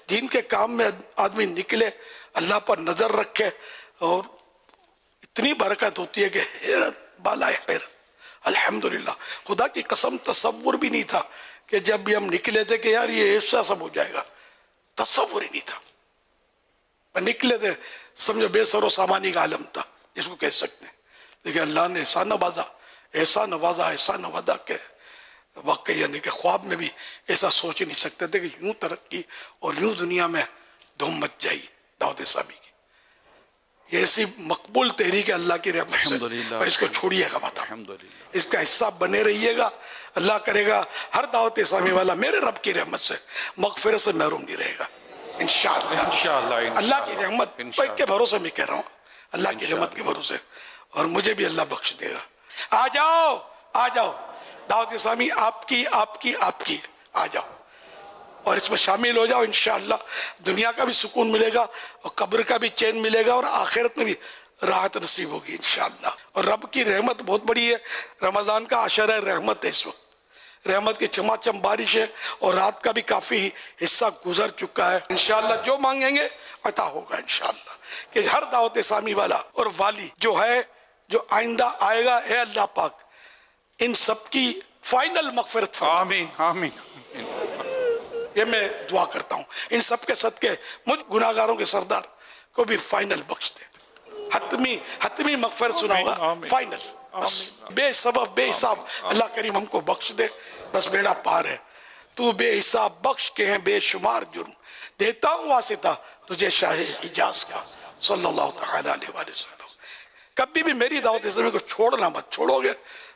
दीन के काम में आदमी निकले, अल्लाह पर नजर रखे, और इतनी बरकत होती है कि हैरत बाला हैरत। अल्हम्दुलिल्लाह, खुदा की कसम तसव्वुर भी नहीं था कि जब भी हम निकले थे कि यार ये ऐसा सब हो जाएगा, तसव्वुर ही नहीं था। निकले थे समझो बेसरो सामानी का आलम था जिसको कह सकते हैं, लेकिन अल्लाह ने ऐसा नवाजा, ऐसा नवाजा, ऐसा नवाजा के वाकई यानी कि ख्वाब में भी ऐसा सोच ही नहीं सकते थे कि यूं तरक्की और यूं दुनिया में धूम मच जाएगी दावत इस्लामी की। ये ऐसी मकबूल तहरीक है अल्लाह की रहमत से, इसको छोड़िएगा मत, इसका हिस्सा बने रहिएगा। अल्लाह करेगा हर दावत इस्लामी वाला मेरे रब की रहमत से मगफिरत से महरूम नहीं रहेगा इंशाअल्लाह। अल्लाह की रहमत के भरोसे मैं कह रहा हूँ, अल्लाह की रहमत के भरोसे, और मुझे भी अल्लाह बख्श देगा। आ जाओ, आ जाओ, दावत इस्लामी आपकी आपकी आपकी, आ जाओ और इसमें शामिल हो जाओ। इंशाअल्लाह दुनिया का भी सुकून मिलेगा और कब्र का भी चैन मिलेगा और आखिरत में भी राहत नसीब होगी इंशाअल्लाह। और रब की रहमत बहुत बड़ी है, रमज़ान का अशर है रहमत है, इस वक्त रहमत की चमाचम बारिश है और रात का भी काफ़ी हिस्सा गुजर चुका है। इंशाअल्लाह जो मांगेंगे अता होगा इंशाअल्लाह। कि हर दावत इस्लामी वाला और वाली जो है, जो आइंदा आएगा, है अल्लाह पाक इन सब की फाइनल मगफिरत फरमा। आमीन आमीन। ये मैं दुआ करता हूँ इन सब के सदके मुझ गुनाहगारों के सरदार को भी फाइनल बख्श दे, हतमी मगफिरत सुनाऊंगा फाइनल, बस बेसबब बेहिसाब अल्लाह करीम हमको बख्श दे, बस बेड़ा पार है। तू बेहिसाब बख्श के हैं बेशुमार जुर्म, देता हूँ वासिता तुझे शाहे हिजाज का सल्लल्लाहु तआला अलैहि वसल्लम। कभी भी मेरी दावत इस्लामी को छोड़ना मत, छोड़ोगे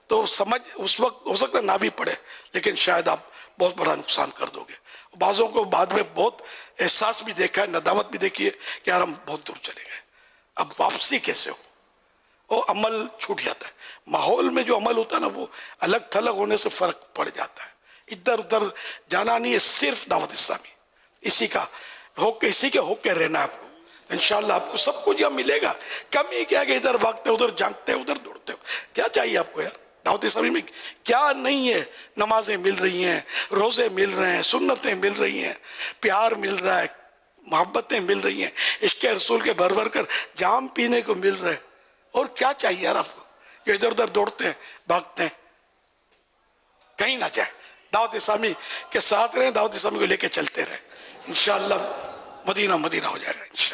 तो समझ उस वक्त हो सकता ना भी पड़े, लेकिन शायद आप बहुत बड़ा नुकसान कर दोगे। बाज़ों को बाद में बहुत एहसास भी देखा है, नदामत भी देखी है कि यार हम बहुत दूर चले गए, अब वापसी कैसे हो। वो अमल छूट जाता है, माहौल में जो अमल होता है ना वो अलग थलग होने से फर्क पड़ जाता है। इधर उधर जाना नहीं है, सिर्फ दावत इस्लामी इसी का होके, इसी के होके रहना है आपको। इंशाल्लाह आपको सब कुछ यहाँ मिलेगा। कमी क्या कि इधर भागते उधर झांकते उधर दौड़ते हो, क्या चाहिए आपको यार। दावत इस्लामी में क्या नहीं है, नमाजें मिल रही हैं, रोज़े मिल रहे हैं, सुन्नतें मिल रही हैं, प्यार मिल रहा है, मोहब्बतें मिल रही हैं, इश्क़ रसूल के भर भर कर जाम पीने को मिल रहे हैं। और क्या चाहिए यार आपको, जो इधर उधर दौड़ते हैं भागते हैं, कहीं ना जाए। दावत इस्लामी के साथ रहें, दावत इस्लामी को लेके चलते रहें, इंशाअल्लाह मदीना मदीना हो जाएगा इंशाअल्लाह।